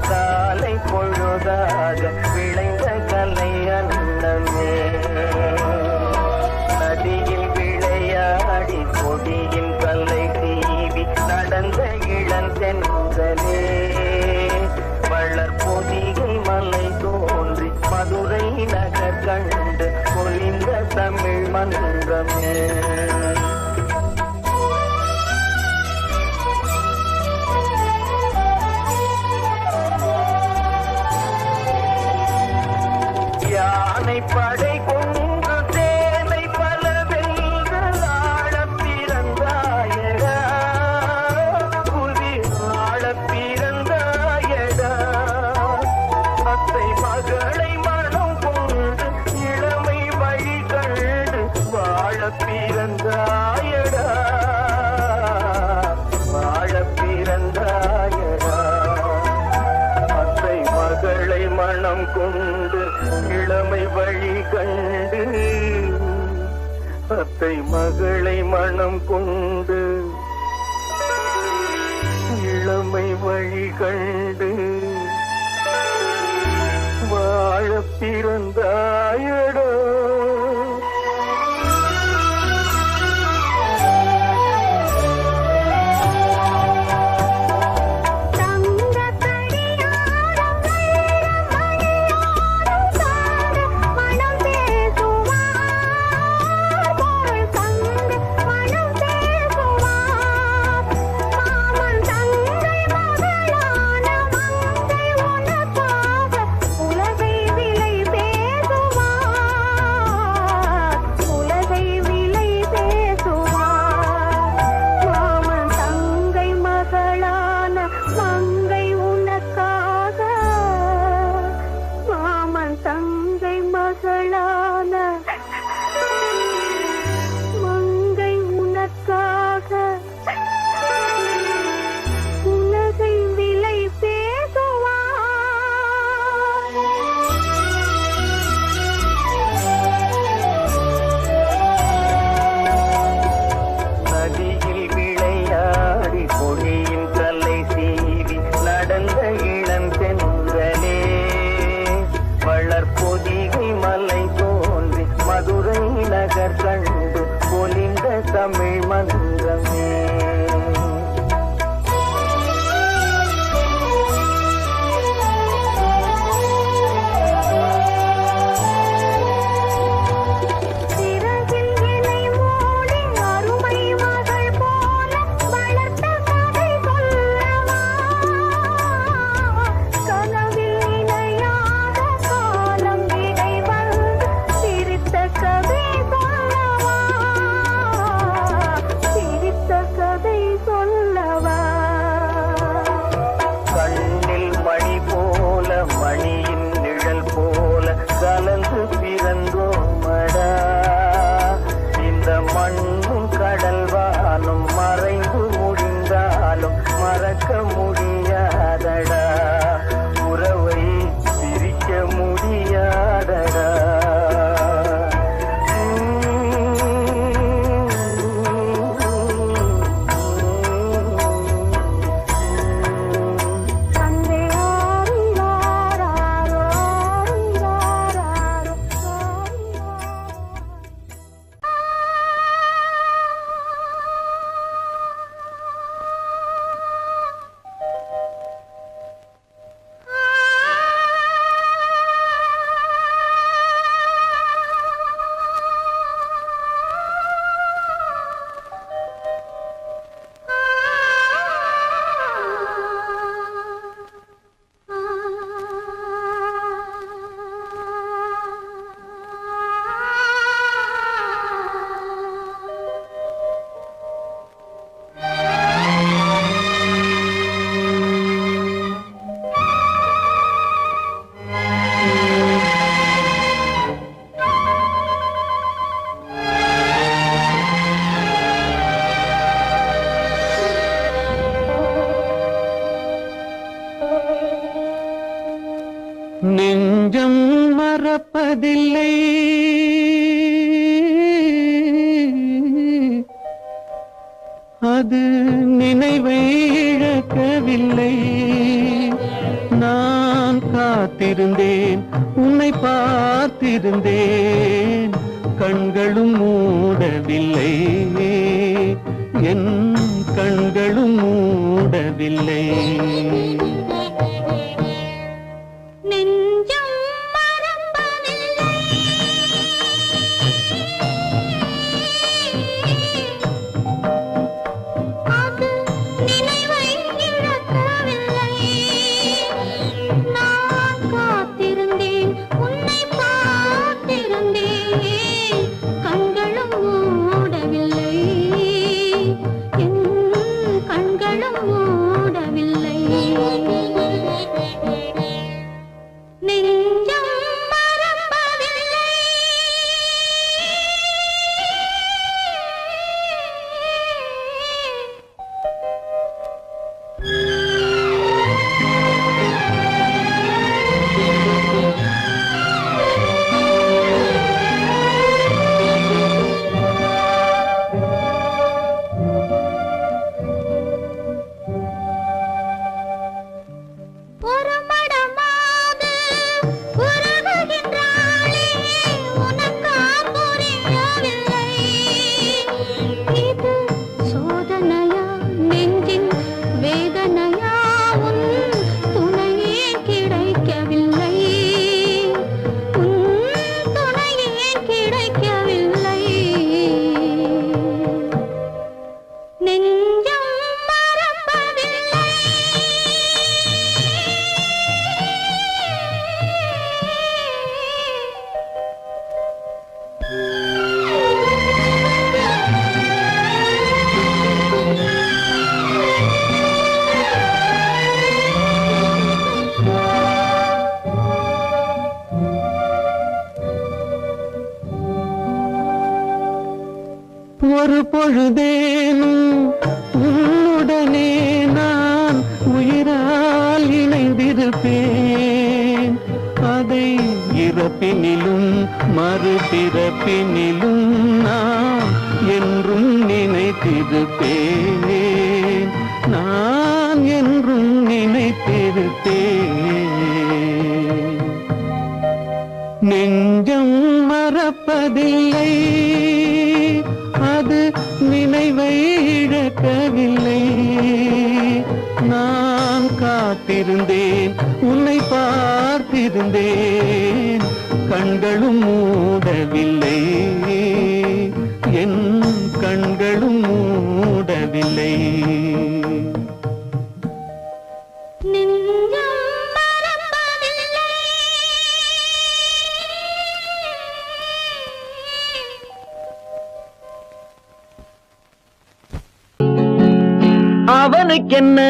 காலை பொழுதாக விளைந்த கலை அன்னமே. நதியில் விளையாடி கொடியின் கலை தீவி நடந்த இளந்தென்றலே. வளர்பொதிகை மலை தோன்றி மதுரை நகர் கண்டு பொலிந்த தமிழ் மன்றமே. யானை படை கொண்டு சேனை பல வென்று ஆழப் பிறந்தாயடா, புவி ஆழப் பிறந்தாயடா. அத்தை மகளை மனம் கொண்டு இளமை வழி கண்டு வாழப் பிறந்தாயடா, வாழப் பிறந்தாயடா. அத்தை மகளை மனம் கொண்டு இளமை வழி கண்டு, அத்தை மகளை மனம் கொண்டு இளமை வழி கண்டு வாழ பிறந்தாயடோ. மதுரை நகர் கண்டு பொலிந்த தமிழ் மன்றமே. மணியின் நிழல் போல கலந்து பிறந்தோமடா. இந்த மண்ணும் கடல்வானும் மறைந்து முடிந்தாலும் மறக்க முடியாதடா. உறவை பிரிக்க முடியாதடா. நெஞ்சம் மறப்பதில்லை, அது நினைவை இழக்கவில்லை. நான் நான் காத்திருந்தேன் உன்னை பார்த்திருந்தேன் கண்களும் மூடவில்லை என் கண்களும் மூடவில்லை ஒரு பொழுதேனும் உன்னுடனே நான் உயிரால் இணைந்திருப்பேன் அதை இறப்பினிலும் மறுபிறப்பினிலும் நான் என்றும் நினைத்திருப்பேன் நான் என்றும் நினைத்திருப்பேன் நெஞ்சம் மறப்பதில்லை அது நினைவை இழக்கவில்லை நான் காத்திருந்தேன் உன்னை பார்த்திருந்தேன் கண்களும் மூடவில்லை என் கண்களும் மூடவில்லை அவனுக்கென்ன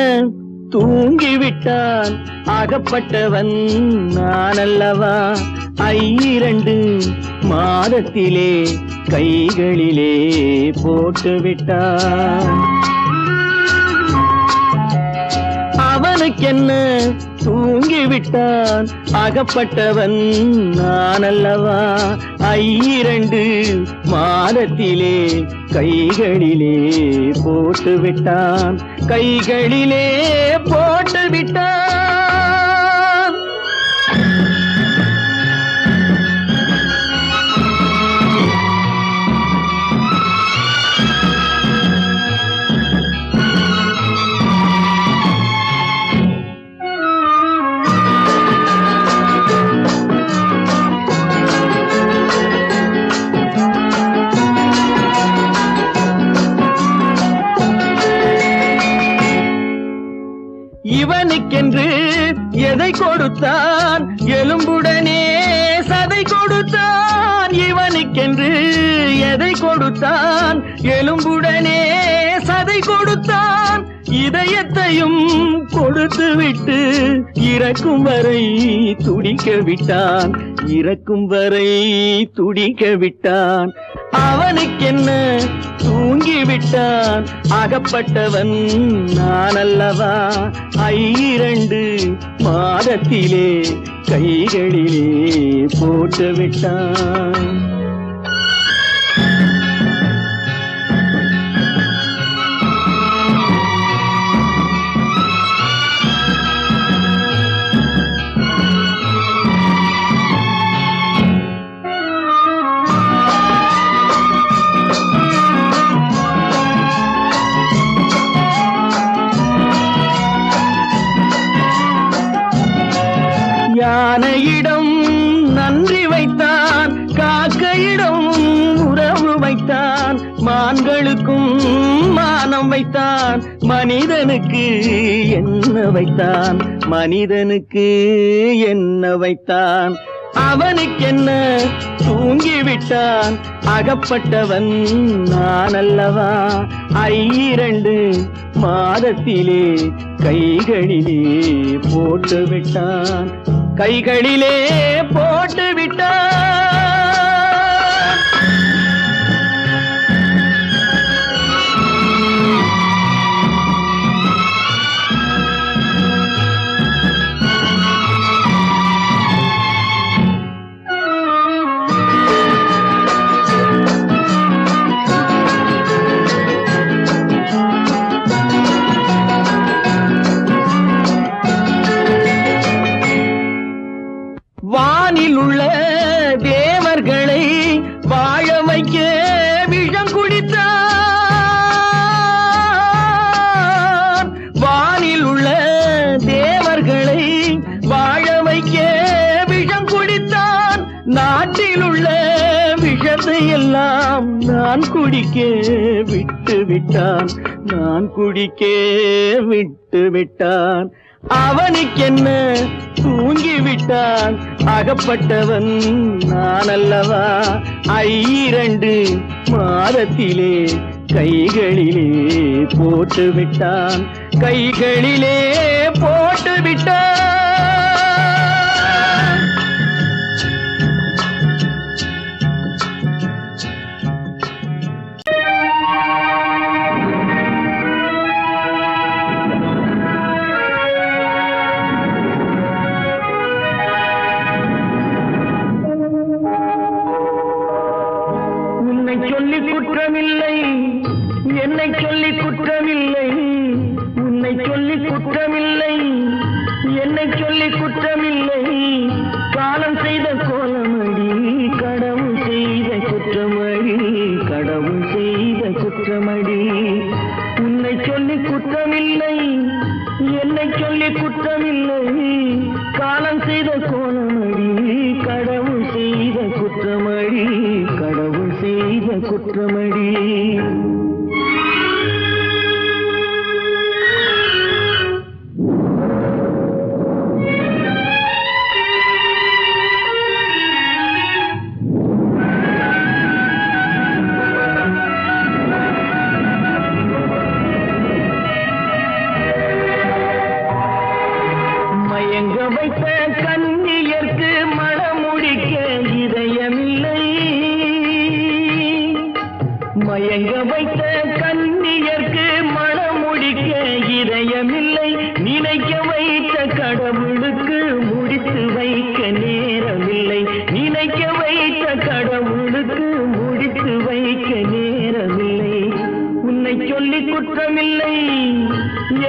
தூங்கிவிட்டான் அகப்பட்டவன் நான் அல்லவா 2 மாதத்திலே கைகளிலே போட்டுவிட்டான் அவனுக்கென்ன தூங்கிவிட்டான் அகப்பட்டவன் நான் அல்லவா 2 மாதத்திலே கைகளிலே போட்டுவிட்டான் கைகளிலே போட்டுவிட்டான் இவனுக்கென்று எதை கொடுத்தான் எலும்புடனே சதை கொடுத்தான் இவனுக்கென்று எதை கொடுத்தான் எலும்புடனே சதை கொடுத்தான் இதயத்தையும் கொடுத்து விட்டு இறக்கும் வரை துடிக்க விட்டான் இறக்கும் வரை துடிக்க விட்டான் அவனுக்கென்ன தூங்கிவிட்டான் அகப்பட்டவன் நான் அல்லவா 2 மாதத்திலே கைகளிலே போட்டுவிட்டான் யானையிடம் நன்றி வைத்தான், காக்கையிடம் உறவு வைத்தான், மான்களுக்கும் மானம் வைத்தான், மனிதனுக்கு என்ன வைத்தான், மனிதனுக்கு என்ன வைத்தான். அவனுக்கென்ன தூங்கிவிட்டான், அகப்பட்டவன் நான் அல்லவா. 2 மாதத்திலே கைகளிலே போட்டு விட்டான், கைகளிலே போட்டு விட்டான். வானில் உள்ள தேவர்களை வாழ வைக்க விஷம் குடித்தான். வானில் உள்ள தேவர்களை வாழ வைக்க விஷம் குடித்தான். நாட்டில் உள்ள விஷத்தை எல்லாம் நான் குடிக்க விட்டு விட்டான், நான் குடிக்க விட்டு விட்டான். அவனுக்கென்ன தூங்கிவிட்டான், அகப்பட்டவன் நான் அல்லவா. 2 மாதத்திலே கைகளிலே போட்டு விட்டான், கைகளிலே போட்டு விட்டான். சொல்லி குற்றமில்லை, என்னை சொல்லி குற்றமில்லை, உன்னை சொல்லி குற்றமில்லை, என்னை சொல்லி குற்றமில்லை. காலம் செய்த கோலமடி, கடவுள் செய்த குற்றமடி, கடவுள் செய்த குற்றமடி. உன்னை சொல்லி குற்றமில்லை, என்னை சொல்லி குற்றமில்லை. காலம் செய்த கோலமடி, கடவுள் செய்த குற்றமடி, கடவுள் செய்த குற்றமடி. மயங்க வைத்த கன்னியர்க்கு மணமுடிக்க இதயமில்லை, மயங்க வைத்த கன்னியர்க்கு மணமுடிக்க இதயமில்லை. நினைக்க வைத்த கடவுளுக்கு முடித்து வைக்க நேரமில்லை, நினைக்க வைத்த கடவுளுக்கு முடித்து வைக்க நேரமில்லை. உன்னை சொல்லி குற்றமில்லை,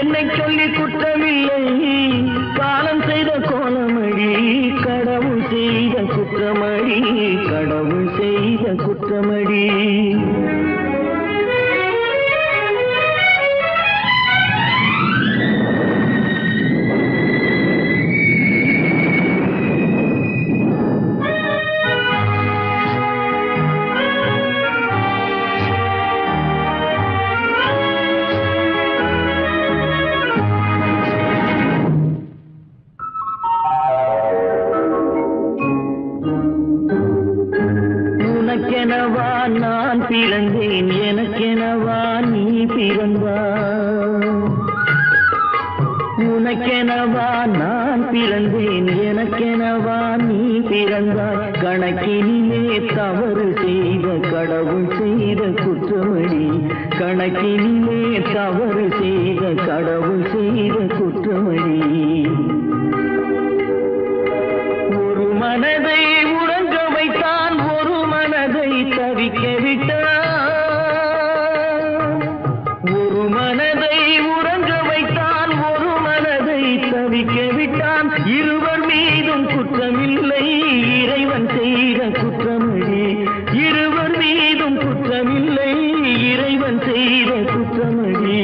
என்னை சொல்லி குற்றமில்லை. காலம் செய்த கோலமடி, கடவுள் செய்த குற்றமடி, கடவுள் செய்த குற்றமடி. உனக்கெனவா நான் பிறந்தேன், எனக்கெனவா நீ பிறந்தாய். உனக்கெனவா நான் பிறந்தேன், எனக்கெனவா நீ பிறந்தாய். கணக்கினிலே தவறு செய்த கடவுள் செய்த குற்றமடி, கணக்கினிலே தவறு செய்த கடவுள் செய்த குற்றமடி. ஒரு மனதை உறங்க வைத்தான், ஒரு மனதை தவிக்க விட்டான். ஒரு மனதை உறங்க வைத்தான், ஒரு மனதை தவிக்க விட்டான். இருவர் மீதும் குற்றமில்லை, இறைவன் செய்த குற்றமடி. இருவர் மீதும் குற்றமில்லை, இறைவன் செய்த குற்றமடி.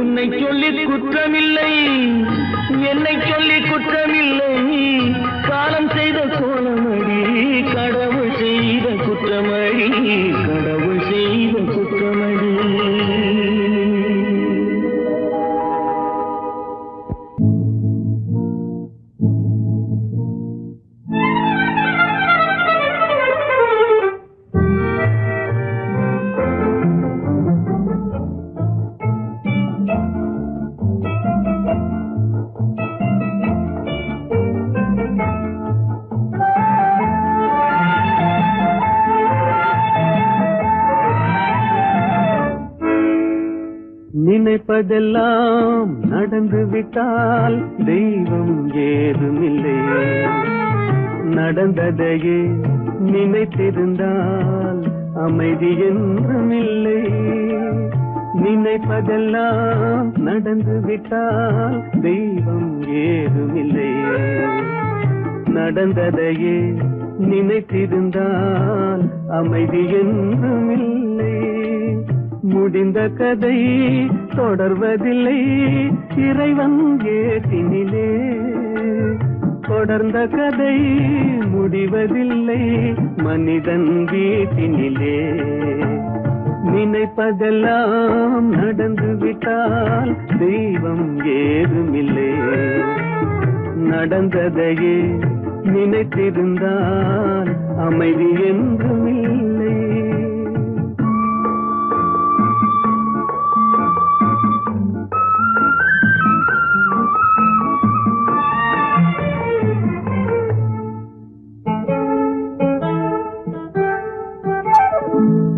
உன்னை சொல்லி குற்றமில்லை, என்னை சொல்லி குற்றமில்லை. நினைப்பதெல்லாம் நடந்து விட்டால் தெய்வம் ஏதுமில்லை. நடந்ததையே நினைத்திருந்தால் அமைதி என்றும் இல்லை. நினைப்பதெல்லாம் நடந்து விட்டால் தெய்வம் ஏதுமில்லை. நடந்ததையே நினைத்திருந்தால் அமைதி என்றும் இல்லை. முடிந்த கதை தொடர்வதில்லை இறைவன் ஏற்றினிலே. தொடர்ந்த கதை முடிவதில்லை மனிதன் வீட்டினிலே. நினைப்பதெல்லாம் நடந்து விட்டால் தெய்வம் ஏதுமில்லை. நடந்ததையே நினைத்திருந்தால் அமைதி என்றும் இல்லை.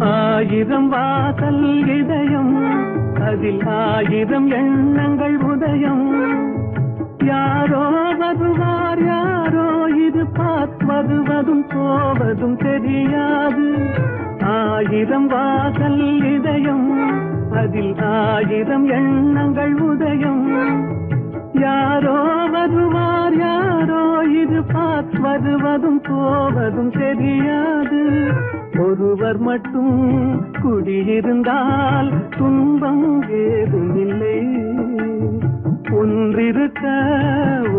ஆயிரம் வாசல் இதயம் அதில் ஆயிரம் எண்ணங்கள் உதயம். யாரோ வருவார் யாரோ இது வருவதும் போவதும் தெரியாது. ஆயிரம் வாசல் இதயம் அதில் ஆயிரம் எண்ணங்கள் உதயம். யாரோ வருவார் யாரோ இது வருவதும் போவதும் தெரியாது. ஒருவர் மட்டும் குடியிருந்தால் துன்பம் ஏதுமில்லை. ஒன்றிருக்க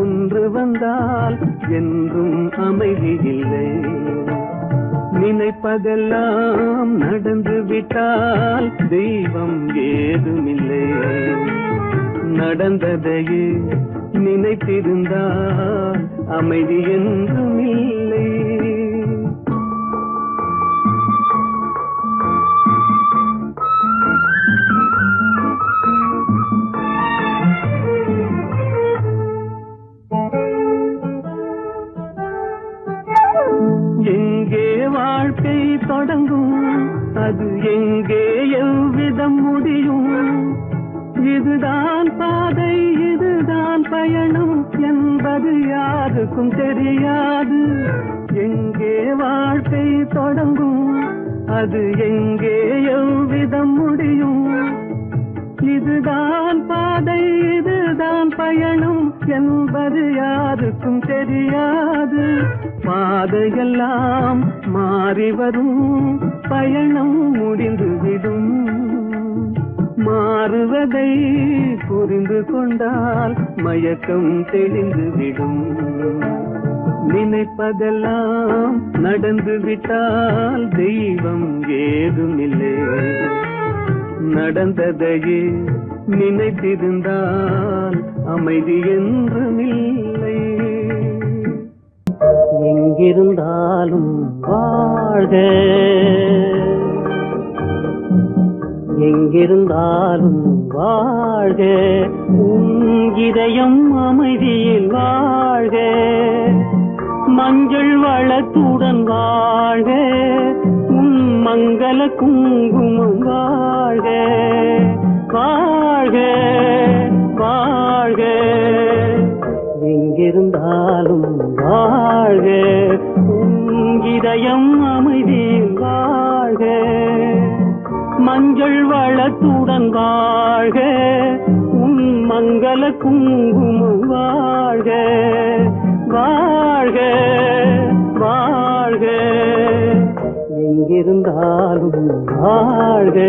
ஒன்று வந்தால் என்றும் அமைதி இல்லை. நினைப்பதெல்லாம் நடந்து விட்டால் தெய்வம் ஏதுமில்லை. நடந்ததையே நினைத்திருந்தால் அமைதி என்றும் இல்லை. எங்கே வாழ்க்கை தொடங்கும் அது எங்கே எவ்விதம் முடியும். இதுதான் பாதை இதுதான் பயணம் என்பது யாருக்கும் தெரியாது. எங்கே வாழ்க்கை தொடங்கும் அது எங்கே எவ்விதம் முடியும். இதுதான் பாதை இதுதான் பயணம் என்பது யாருக்கும் தெரியாது. பாதையெல்லாம் மாறி வரும் பயணம் முடிந்துவிடும். மாறுவதை புரிந்து கொண்டால் மயக்கம் தெளிந்துவிடும். நினைப்பதெல்லாம் நடந்து விட்டால் தெய்வம் ஏதுமில்லை. நடந்ததையே நினைத்திருந்தால் அமைதி என்றும் இல்லை. எங்கிருந்தாலும் வாழ்க எங்கிருந்தாலும் வாழ்க உன் இதயம் அமைதியில் வாழ்க. மஞ்சள் வளத்துடன் வாழ்க உன் மங்கள குங்குமம் வாழ்க. வாழ்க வாழ்க எங்கிருந்தாலும் வாழ்க உன் இதயம் அமைதியில் வாழ்க. மஞ்சள் வளத்துடன் வாழ்க உன் மங்கள குங்குமம் வாழ்க. வாழ்க வாழ்க எங்கிருந்தாலும் வாழ்க.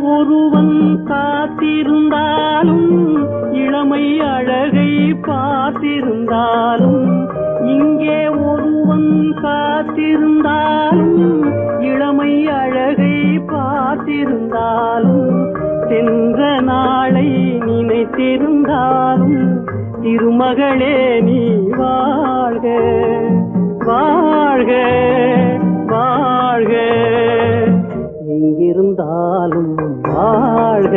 ஒருவன் காத்திருந்தாலும் இளமை அழகை பார்த்திருந்தாலும். இங்கே ஒருவன் காத்திருந்தாலும் இளமை அழகை பார்த்திருந்தாலும். சென்ற நாளை நினைத்திருந்தாலும் திருமகளே நீ வாழ்க. வாழ்க வாழ்க எங்கிருந்தாலும் வாழ்க.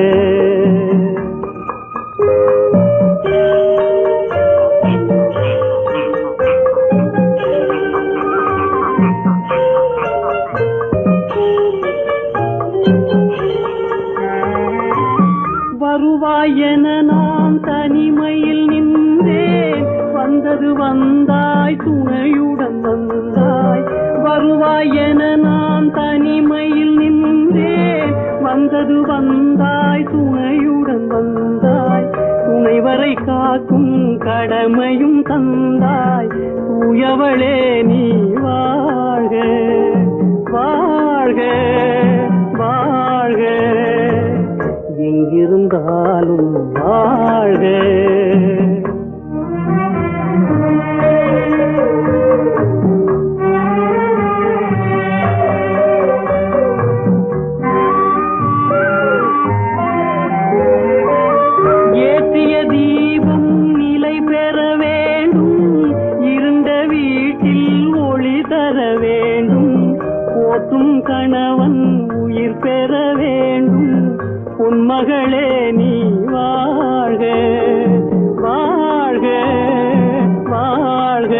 வருவாயென நான் தனிமையில் நின்றேன், வந்தது வந்தாய் துணையுடன் வந்தாய். வருவாயென நான் தனிமையில் நின்றேன், வந்தது வந்தாய் துணையுடன் வந்தாய். துணைவரை காக்கும் கடமையும் தந்தாய், தூயவளே நீ வாழ்க வாழ்க வாழ்க, எங்கிருந்தாலும் வாழ்க. ஏற்றிய தீபம் நிலை பெற வேண்டும், இருண்ட வீட்டில் ஒளி தர வேண்டும். போற்றும் கணவன் உயிர் பெற வேண்டும், பொன்மகளே நீ வாழ்க வாழ்க வாழ்க,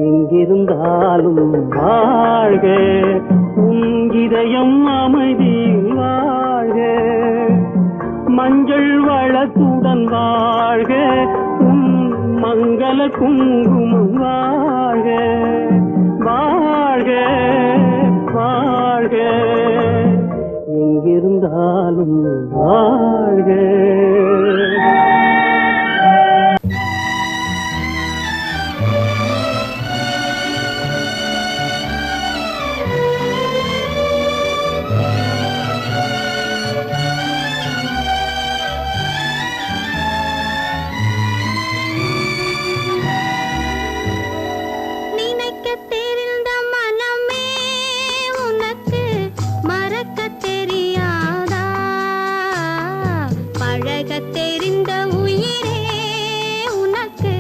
எங்கிருந்தாலும் வாழ்க. உன் இதயம் அமைதியில் வாழ்க, மஞ்சள் வளத்துடன் வாழ்க. உன் மங்கள குங்குமம் வாழ்க வாழ்க வாழ்க, எங்கிருந்தாலும் வாழ்க. தெரிந்த உயிரே உனக்கு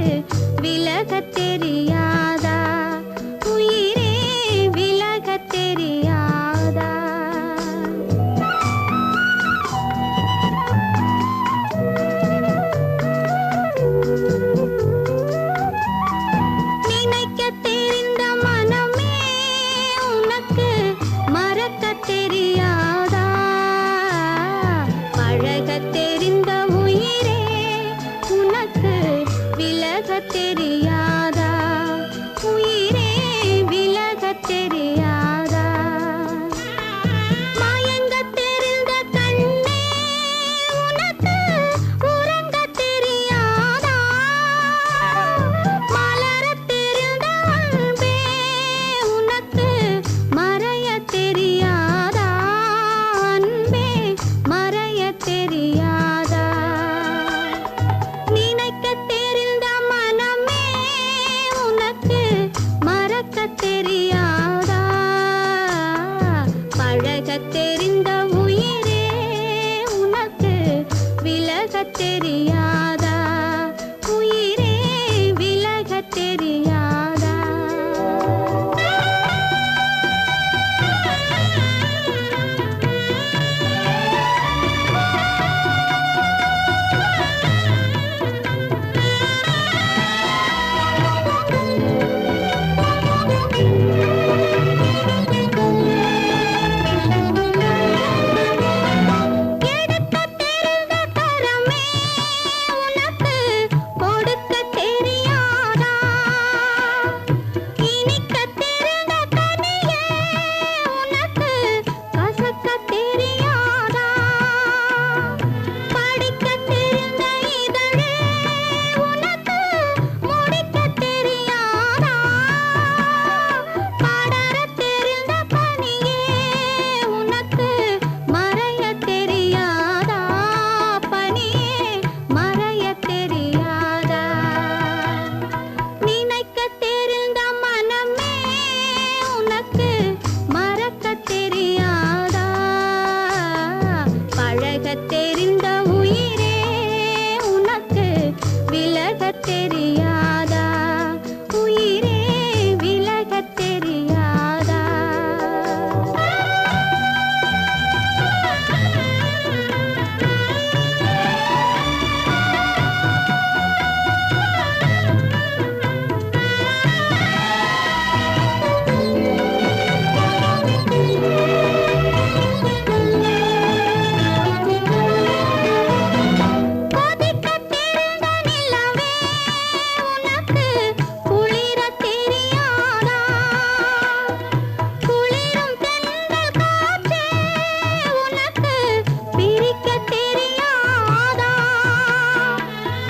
விலகத் தெரியாதா? உயிரே விலகத் தெரியாதா? நினைக்கத் தெரிந்த மனமே உனக்கு மறக்கத் தெரியாதா? பழகத் தெரிந்த உயிரே உனக்கு விலகத் தெரியாதா? உயிரே விலகத் தெரியாதா? மயங்கத் தெரிந்த கண்ணே உனக்கு உறங்கத் தெரியாதா? மலரத் தெரிந்த அன்பே உனக்கு மறையத் தெரியாதா? அன்பே மறையத் தெரியாதா? நினைக்கத் தெரிந்த மனமே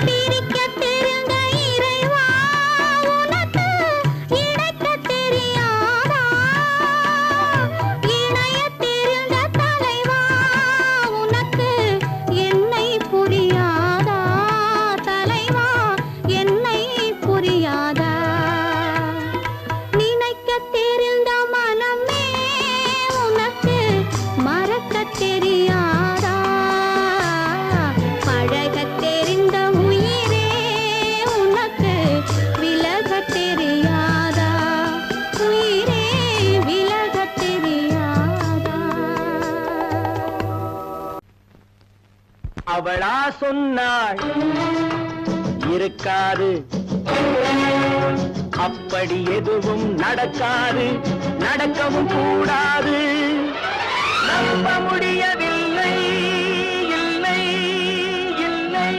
பிரிக்க தெரிந்த இறைவா உனக்கு இணைக்க தெரியாதா இணைய தெரிந்த தலைவா உனக்கு என்னை புரியாதா தலைவா என்னை புரியாதா நினைக்க தெரிந்த மனமே உனக்கு மறக்க தெரியாதா பழக தெரிந்த உயிரே உனக்கு விலக தெரியாதா உயிரே விலக தெரியாதா அவளா சொன்னாள் இருக்காது அப்படி எதுவும் நடக்காது நடக்கவும் கூடாது நம்ப முடியவில்லை இல்லை இல்லை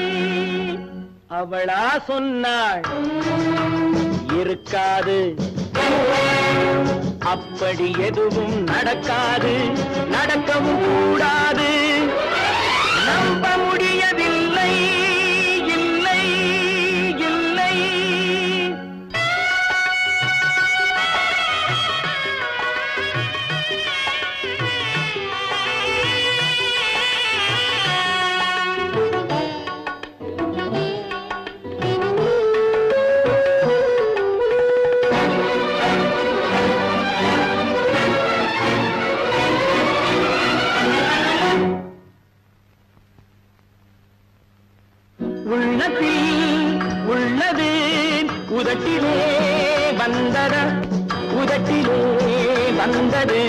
அவளா சொன்னாள் இருக்காது அப்படி எதுவும் நடக்காது நடக்கவும் கூடாது நம்ப முடியவில்லை இல்லை இல்லை உள்ளத்தில் உள்ளது உதட்டிலே வந்தது உதட்டிலே வந்தது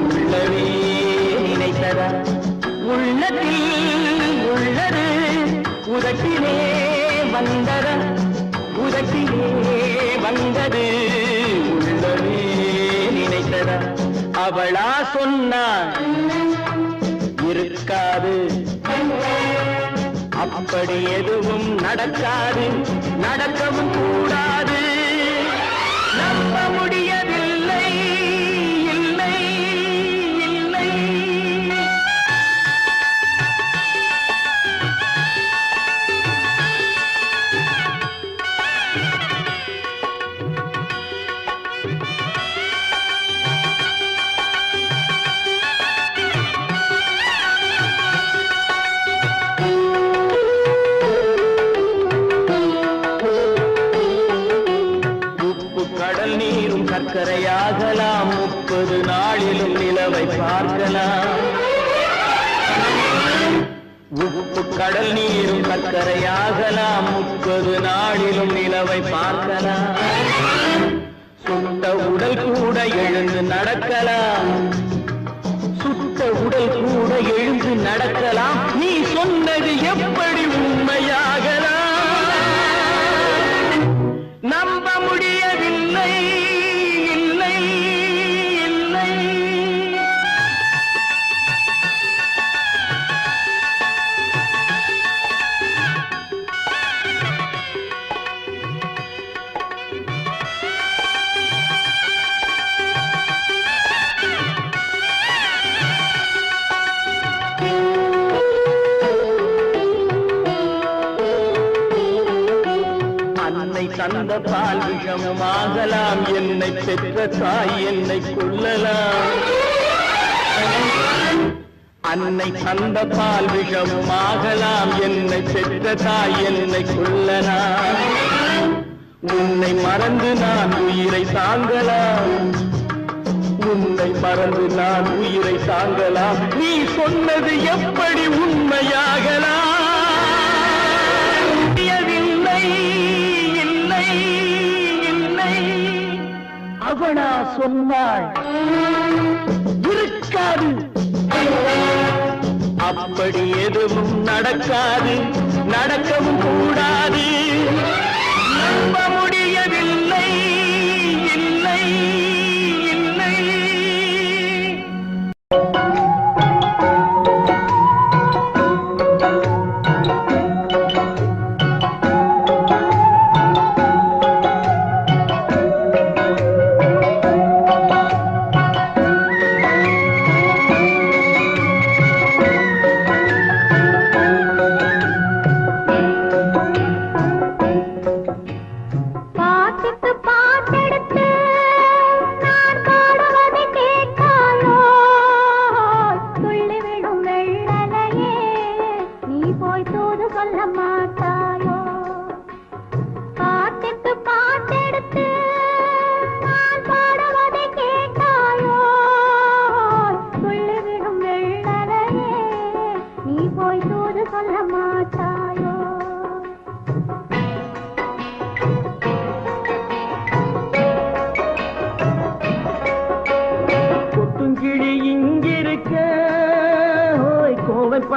உள்ளவே நினைத்ததா உள்ளத்தில் உள்ளது உதட்டிலே வந்தது உதட்டிலே வந்தது உள்ளவே நினைத்ததா அவளா சொன்னாள் இருக்காது அப்படி எதுவும் நடக்காது நடக்கவும் கூடாது நம்ப முடியவில்லை இல்லை இல்லை கடல் நீரும் சர்க்கரையாகலாம் 30 நாளிலும் நிலவை பார்க்கலாம் உப்பு கடல் நீரும் சர்க்கரையாகலாம் 30 நாளிலும் நிலவை பார்க்கலாம் சுட்ட உடல் கூட எழுந்து நடக்கலாம் சுட்ட உடல் கூட எழுந்து நடக்கலாம் நீ சொன்னது எப்படி உண்மையாகலாம் நம்ப முடியவில்லை இல்லை இல்லை அன்னை தந்த பால் விஷமாகலாம் என்னை பெற்ற தாய் என்னை கொல்லலாம் அன்னை தந்த பால் விஷமாகலாம் என்னை பெற்ற தாய் என்னை கொல்லலாம் உன்னை மறந்து நான் உயிரை தாங்கலாம் உன்னை மறந்து நான் உயிரை தாங்கலாம் நீ சொன்னது எப்படி உண்மையாகலாம் முடியவில்லை இல்லை இல்லை அவனா சொன்னாள் இருக்காது அப்படி எதுவும் நடக்காது நடக்கவும் கூடாது நம்ப முடியவில்லை இல்லை இல்லை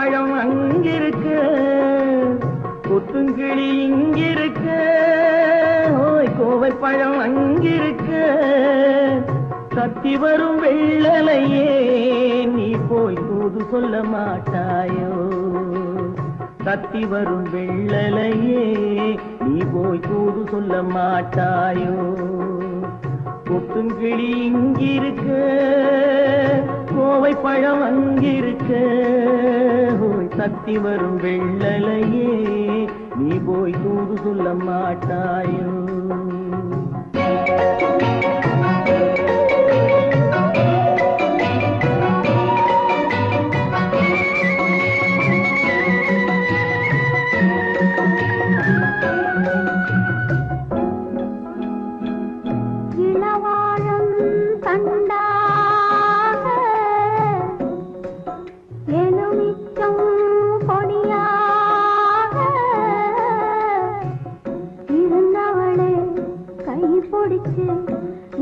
பழம் அங்கிருக்க, கொத்துங்கிளி இங்கிருக்க, ஓய் கோவை பழம் அங்கிருக்க, கத்தி வரும் வெள்ளலையே நீ போய் தூது சொல்ல மாட்டாயோ? கத்தி வரும் வெள்ளலையே நீ போய் தூது சொல்ல மாட்டாயோ? கொத்துங்கிளி இங்கிருக்க, கோவை பழம் அங்கிருக்க, ஓய் கத்தி வரும் வெள்ளலையே நீ போய் தூது சொல்ல மாட்டாயோ?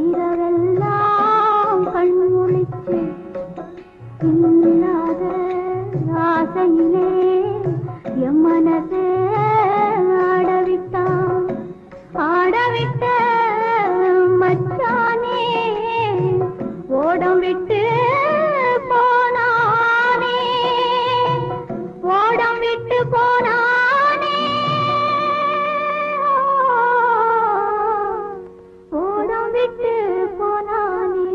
இரவெல்லாம் கண்முழிச்சு இல்லாத ஆசையிலே என் மனசே ஆடவிட்டான். ஆடவிட்ட மச்சானே ஓடம் விட்டு போனானே, ஓடம் விட்டு போனானே, விட்டு போனானே.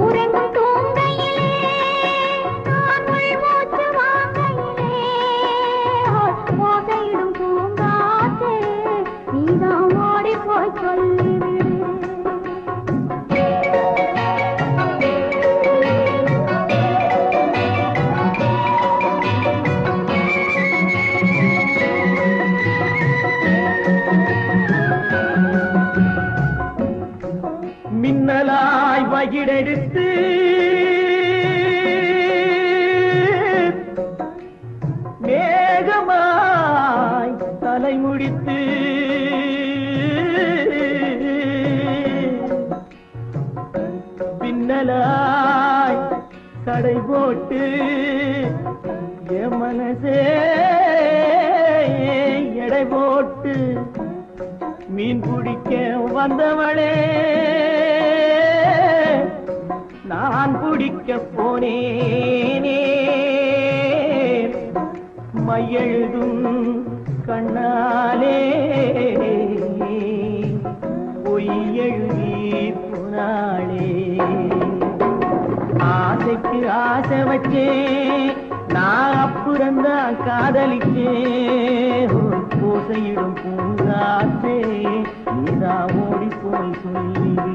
ஊரெங்கும் தூங்கையிலே நான் மூச்சு வாங்கையிலே ஓசையிடும் பூங்காற்றே நீதான் ஓடி போய் சொல்லிவிடு. மின்னலாய் வகிடெடுத்து மேகமாய் தலைமுடித்து பின்னலாய் கடை போட்டு என் மனசே எடை போட்டு மீன் பிடிக்க வந்தவளே நான் பிடிக்க போனேனே. மையெழுதும் கண்ணாலே பொய் எழுதி போனாளே. ஆசைக்கு ஆசை வச்சேன் நான் அப்புறந்தான் காதலிச்சேன். ஓசையிடும் பூங்காற்றே நீதான் ஓடி போய் சொல்லிவிடு.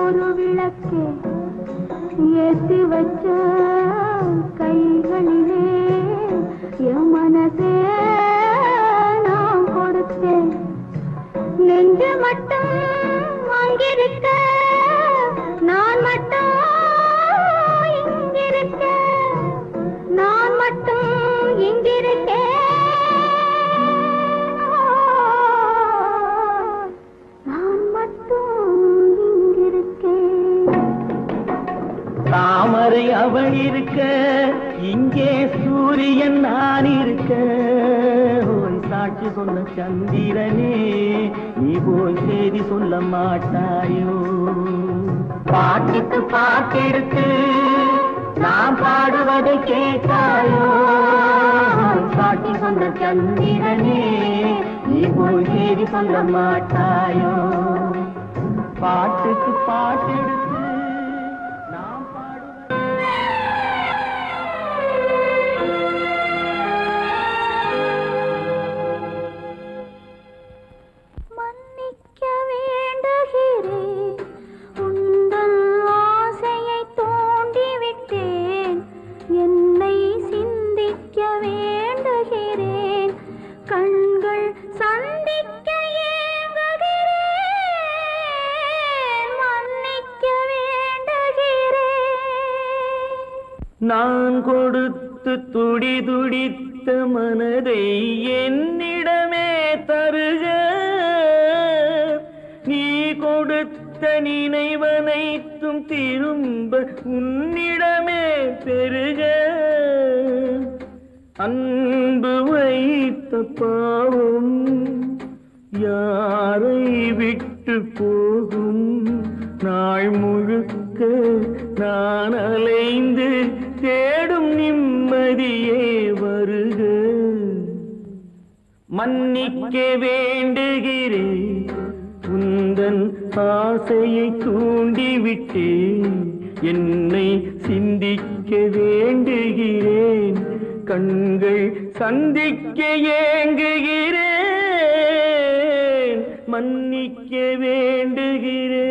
ஒரு விளக்கே ஏற்றி வச்ச கைகளிலே என் மனசே நான் கொடுத்தேன். நெஞ்சு மட்டும் அங்கிருக்க நான் மட்டும் இங்கிருக்க, நான் மட்டும் இங்கிருக்கேன். தாமரை அவள் இருக்க இங்கே சூரியன் நான் இருக்க, சாட்சி சொன்ன சந்திரனே நீ போய் செய்தி சொல்ல மாட்டாயோ? பாட்டுக்கு பாட்டெடுத்து நான் பாடுவதை கேட்டாயோ? சாட்சி சொன்ன சந்திரனே நீ போய் செய்தி சொல்ல மாட்டாயோ? பாட்டுக்கு பாட்டெடுத்து மன்னிக்க வேண்டுகிறேன் உந்தன் ஆசை நான் கொடுத்து துடி துடித்த மனதை என்னிடமே தருக, நீ கொடுத்த நினைவனைத்தும் திரும்ப உன்னிடமே பெருக. அன்பு வைத்த பாவம் யாரை விட்டு போகும், நாள் முழுக்க நான் அலைந்து தேடும் நிம்மதியே வருக. மன்னிக்க வேண்டுகிறேன், உந்தன் ஆசையை தூண்டிவிட்டேன், என்னை சிந்திக்க வேண்டுகிறேன், கண்கள் சந்திக்க ஏங்குகிறேன், மன்னிக்க வேண்டுகிறேன்.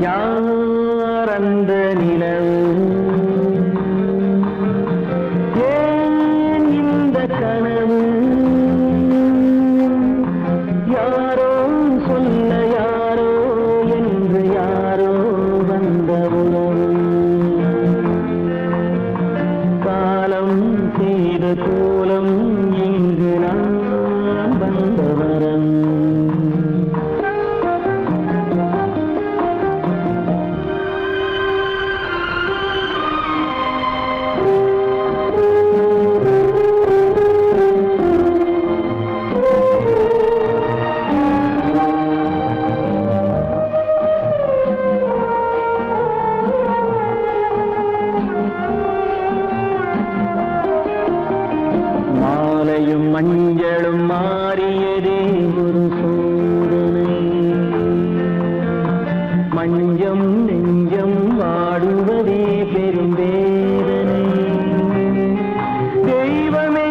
யார் அந்த நிலவு ஏன் இந்த கனவு யாரோ சொல்ல யாரோ என்று யாரோ வந்த உணவு காலம் செய்த கோலம் இங்கு நான் வந்த வரம் மாலையும் மஞ்சளும் மாறியதே ஒரு சோதனை மஞ்சம் நெஞ்சம் வாடுவதே பெரும் வேதனை தெய்வமே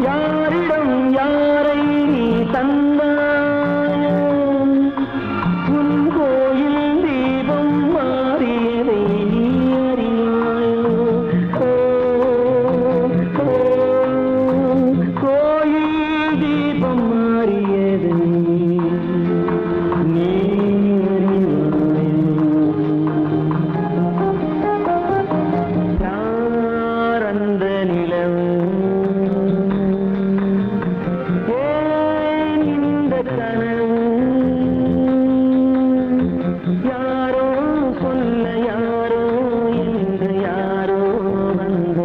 யாரிடம் யாரை நீ தந்தாயோ உன் கோயில் தீபம் மாறியதை நீ அறியாயோ கோயில் தீபம் மாறியதை நீ யார் அந்த நிலவு ஏன் இந்த கனவு யாரோ சொல்ல யாரோ என்று யாரோ வந்த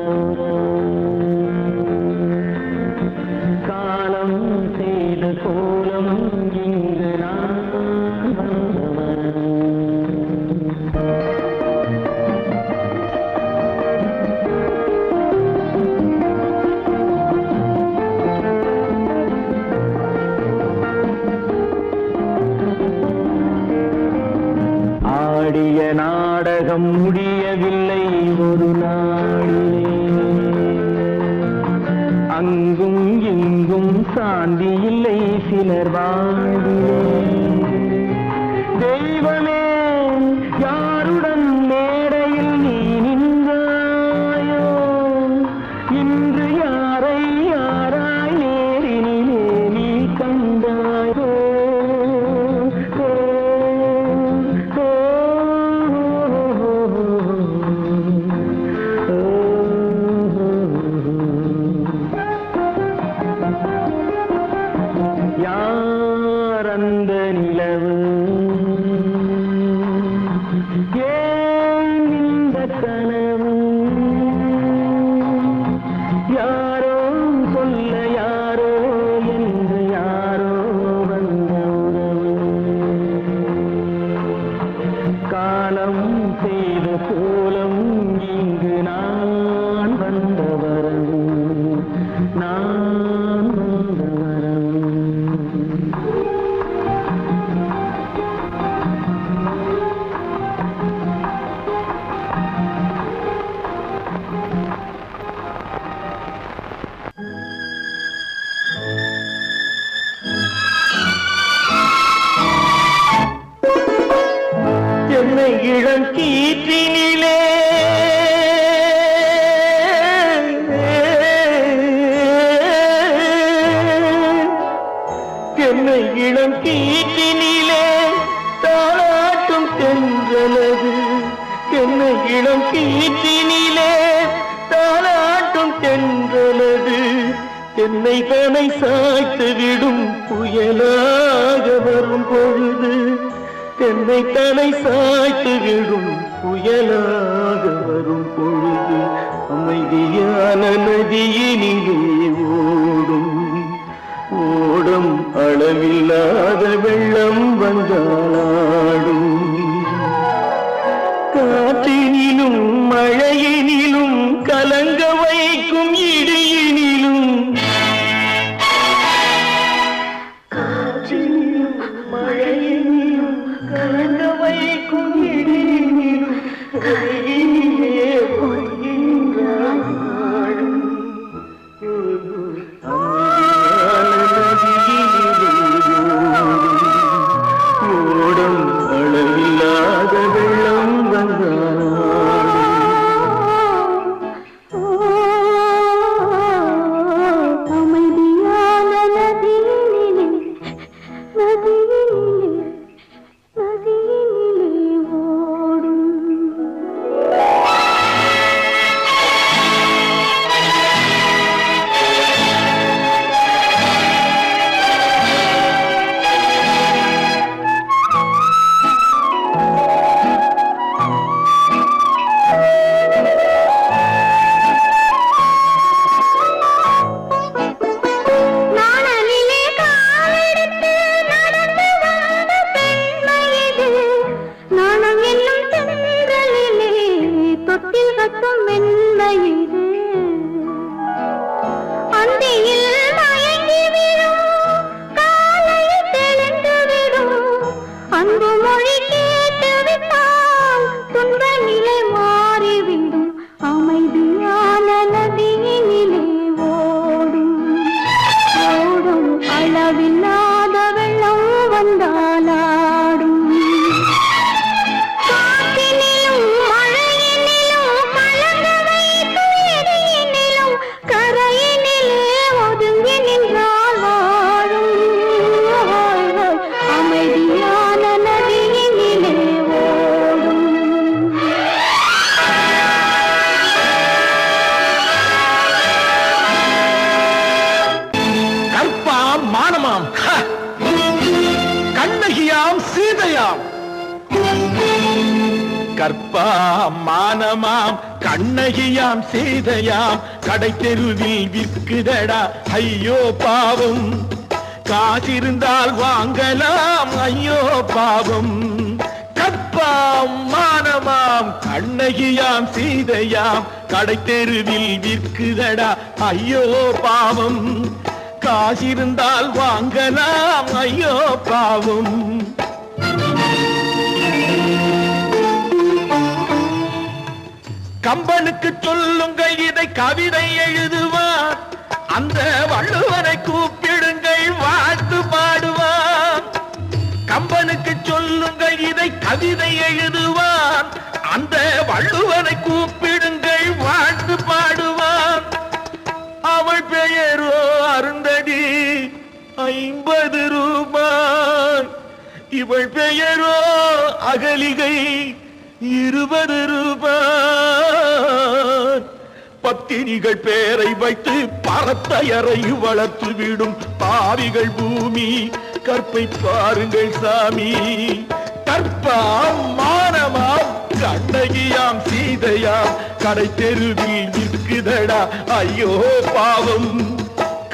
காலம் செய்த கோலம் இங்கு நான் வந்தவன் ஆடிய நாடகம் முடியவில்லை ஒரு நாளிலே அங்கும் இங்கும் சாந்தி இல்லை சிலர் வாழ்விலே தெய்வமே யாருடன் மேடையில் நீ நின்றாயோ இன்று யாரை யாராய் நேரினிலே நீ கண்டாயோ யார் அந்த நிலவு ஏன் இந்த கனவு யாரோ சொல்ல யாரோ என்று யாரோ வந்த உறவு காலம் செய்த கோலம் இங்கு நான் வந்த வரவு நான் வந்த வரவு என்னை இளம் கீற்றினிலே என்னை இளம் கீற்றினிலே தாளாட்டும் தென்றலது என்னை இளம் கீற்றினிலே தாளாட்டும் தென்றலது என்னை கனை சாய்த்து விடும் புயலாக வரும் பொழுது என்னை தலை சாய்த்து விடும் புயலாக வரும் பொழுது அமைதியான நதியினிலே ஓடும் ஓடும் அளவில்லாத வெள்ளம் வந்தாடும் காற்றினிலும் மழையினிலும் கலங்க வைக்கும் இடியினிலும் காற்றினிலும் மழையினிலும் கலங்க வைக்கும் இடியினிலும் கையிலே பொய்கின்றான் நாடும் ஓடும் தொட்டில் கட்டும் மென்மையிது அந்தியில் மயங்கி விடும் காலையில் தெளிந்து விடும் அன்பு மொழி கேட்டு விட்டால் துன்ப நிலை மாறிவிடும் அமைதியான நதியினிலே ஓடும் ஓடும் அளவில்லாத வெள்ளம் வந்தாலாடும் காற்றினிலும் மழையினிலும் கலங்க வைக்கும் இடியினிலும் கரையினிலே ஒதுங்கி நின்றால் வாழும் அமைதியான நதியினிலே ஓடும் கற்பாம் மானமாம் கண்ணகியாம் சீதையாம் கற்பாம் மானமாம் கண்ணகியாம் சீதையாம் கடை தெருவில் விற்குதடா ஐயோ பாவம் காசிருந்தால் வாங்கலாம் ஐயோ பாவம் கற்பாம் மானமாம் கண்ணகியாம் சீதையாம் கடை தெருவில் விற்குதடா ஐயோ பாவம் காசிருந்தால் வாங்கலாம் ஐயோ பாவம் கம்பனுக்கு சொல்லுங்கள் இதை கவிதை எழுதுவார் அந்த வள்ளுவனை கூப்பிடுங்கள் வாழ்த்து பாடுவார் கம்பனுக்கு சொல்லுங்கள் இதை கவிதை எழுதுவார் அந்த வள்ளுவனை கூப்பிடுங்கள் வாழ்த்து பாடுவார் அவள் பெயரோ அருந்ததி 50 ரூபாய் இவள் பெயரோ அகலிகை 20 ரூபாய் பத்தினிகள் பேரை வைத்து பரத்தையறை வளர்த்து விடும் பாவிகள் பூமி கற்பை பாருங்கள் சாமி கற்பாம் மானமாம் கண்ணகியாம் சீதையாம் கடை தெருவில் விற்குதடா ஐயோ பாவம்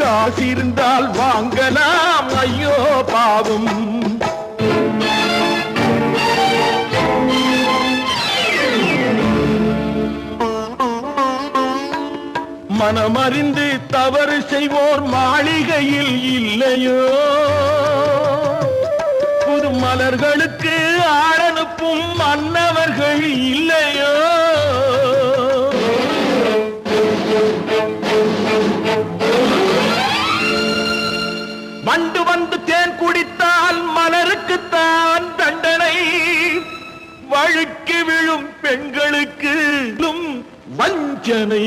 காசிருந்தால் வாங்கலாம் ஐயோ பாவம் மனமறிந்து தவறு செய்வோர் மாளிகையில் இல்லையோ புது மலர்களுக்கு ஆளனுப்பும் மன்னவர்கள் இல்லையோ வண்டு வந்து தேன் குடித்தால் மலருக்குத்தான் தண்டனை வழுக்கி விழும் பெண்களுக்கு வஞ்சனை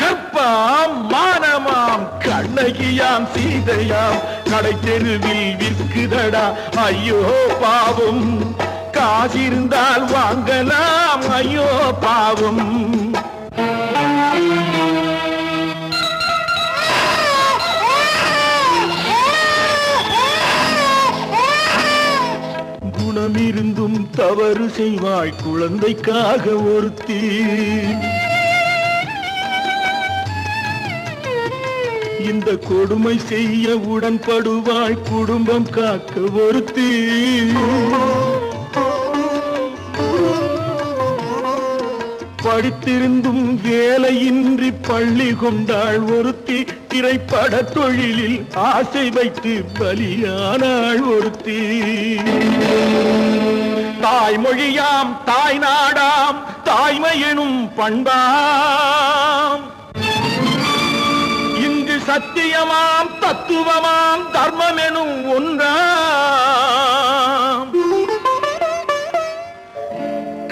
கற்பாம் மானமாம் கண்ணகியாம் சீதையாம் கடை தெருவில் விற்குதடா ஐயோ பாவம் காசிருந்தால் வாங்கலாம் ஐயோ பாவம் குணமிருந்தும் தவறு செய்வாய் குழந்தைக்காக ஒருத்தி இந்த கொடுமை செய்ய உடன்படுவாய் குடும்பம் காக்க ஒருத்தி படித்திருந்தும் வேலையின்றி பள்ளி கொண்டாள் ஒருத்தி திரைப்பட தொழிலில் ஆசை வைத்து பலியானாள் ஒருத்தி தாய்மொழியாம் தாய் நாடாம் தாய்மையெனும் பண்பாம் இங்கு சத்தியமாம் தத்துவமாம் தர்மமெனும் ஒன்றாம்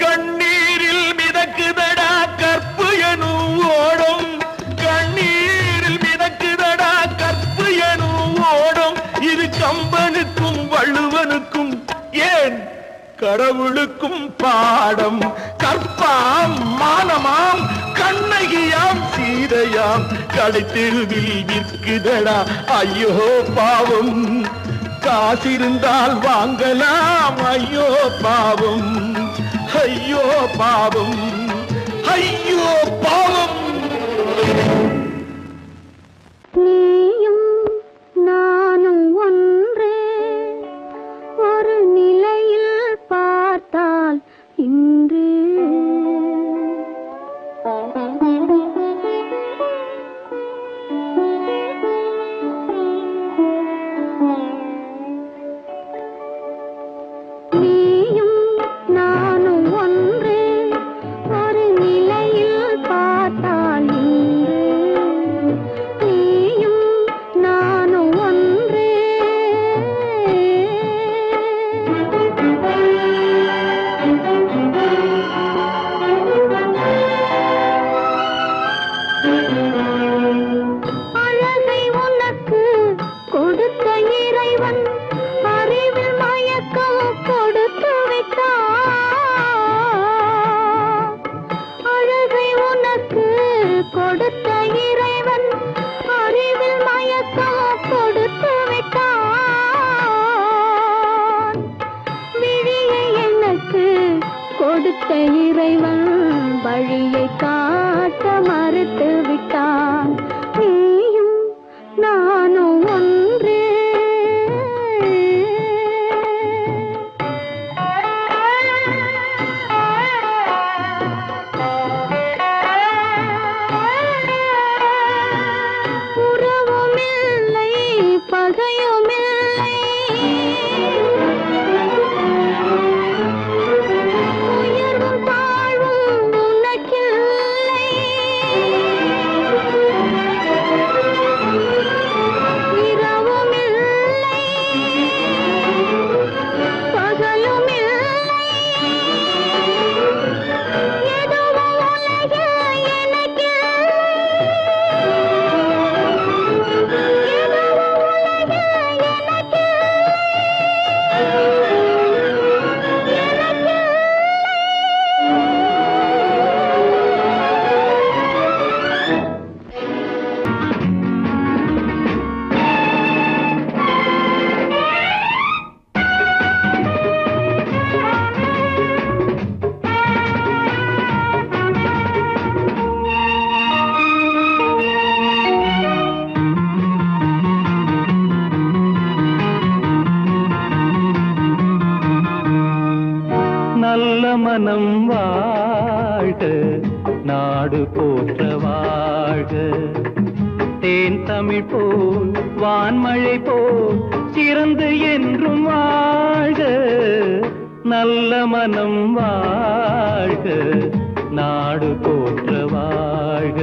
கண்ணீரில் மிதக்குதடா கற்பு எனும் ஓடும் கண்ணீரில் மிதக்குதடா கற்பு எனும் ஓடும் இது கம்பனுக்கும் வள்ளுவனுக்கும் ஏன் கடவுளுக்கும் பாடம் கற்பாம் மானமாம் கண்ணகியாம் சீதையாம் கடை தெருவில் விற்குதடா ஐயோ பாவம் காசிருந்தால் வாங்கலாம் ஐயோ பாவம் ஐயோ பாவம் ஐயோ பாவம் நீயும் நானும் ஒன்றே ஒரு நிலையில் பார்த்தால் இன்று பெத்த இறைவன் வழியை காட்ட மறுத்து விட்டான். நீயும் நானும் ஒன்றே. உறவுமில்லை பகையுமில்லை, உயர்வும் தாழ்வும் உனக்கில்லை. இரவுமில்லை பகலுமில்லை, எதுவும் உலகில் எனக்கில்லை. நல்ல மனம் வாழ்க, நாடு போற்ற வாழ்க. தேன் தமிழ் போல் வான்மழை போல் சிறந்து என்றும் வாழ்க. நல்ல மனம் வாழ்க, நாடு போற்ற வாழ்க.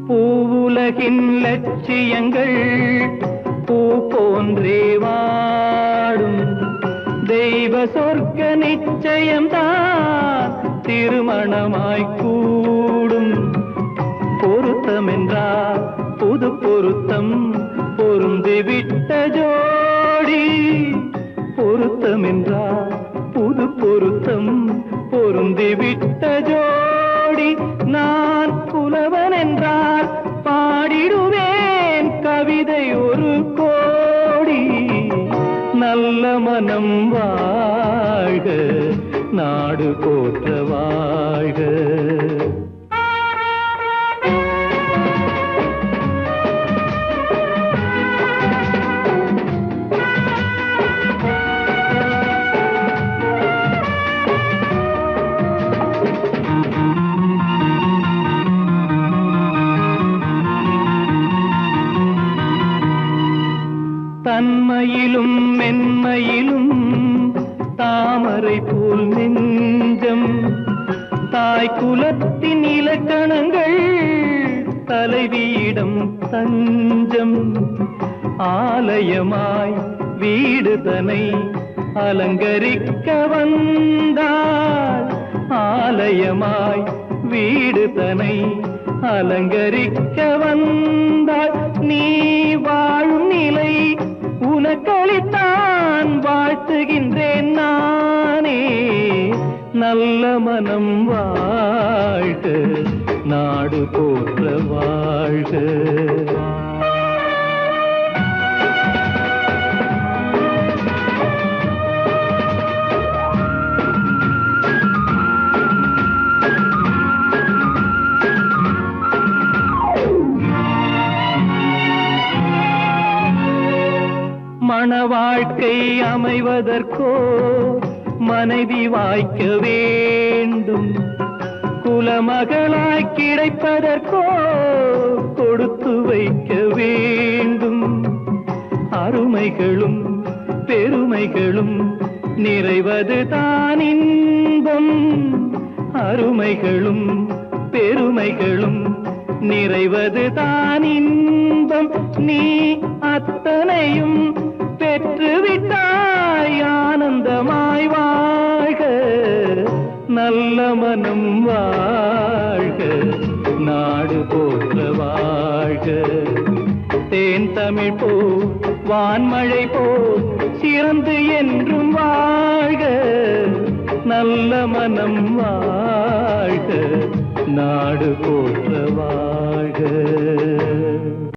பூவுலகின் லட்சியங்கள் பூ போன்றே வாடும். தெய்வ சொர்க்க நிச்சயம்தான் திருமணமாய் கூடும். பொருத்தமென்றால் புது பொருத்தம் பொருந்திவிட்ட ஜோடி. பொருத்தமென்றால் புது பொருத்தம் பொருந்திவிட்ட ஜோடி. நான் புலவன் என்றால் பாடிடுவேன் கவிதை ஒரு கோடி. நல்ல மனம் வாழ்க, நாடு போற்ற வாழ்க. தன்மையிலும் மென்மையிலும் தாமரை போல் நெஞ்சம். தாய் குலத்தின் இலக்கணங்கள் தலைவியிடம் தஞ்சம். ஆலயமாய் வீடு தனை அலங்கரிக்க வந்தாள். ஆலயமாய் வீடு தனை அலங்கரிக்க வந்தாள். நீ வாழும் நிலை உனக்களித்தான் வாழ்த்துகின்றேன் நானே. நல்ல மனம் வாழ்க, நாடு போற்ற வாழ்க. மண வாழ்க்கை அமைவதற்கோ மனைவி வாய்க்க வேண்டும். குலமகளாய் கிடைப்பதற்கோ கொடுத்து வைக்க வேண்டும். அருமைகளும் பெருமைகளும் நிறைவது தான் இன்பம். அருமைகளும் பெருமைகளும் நிறைவது தான் இன்பம். நீ அத்தனையும் பெற்றுவிட்டாய் ஆனந்தமாய் வாழ்க. நல்ல மனம் வாழ்க, நாடு போற்ற வாழ்க. தேன் தமிழ் போ வான்மழை போல் சிறந்து என்றும் வாழ்க, நல்ல மனம் வாழ்க, நாடு போற்ற வாழ்க.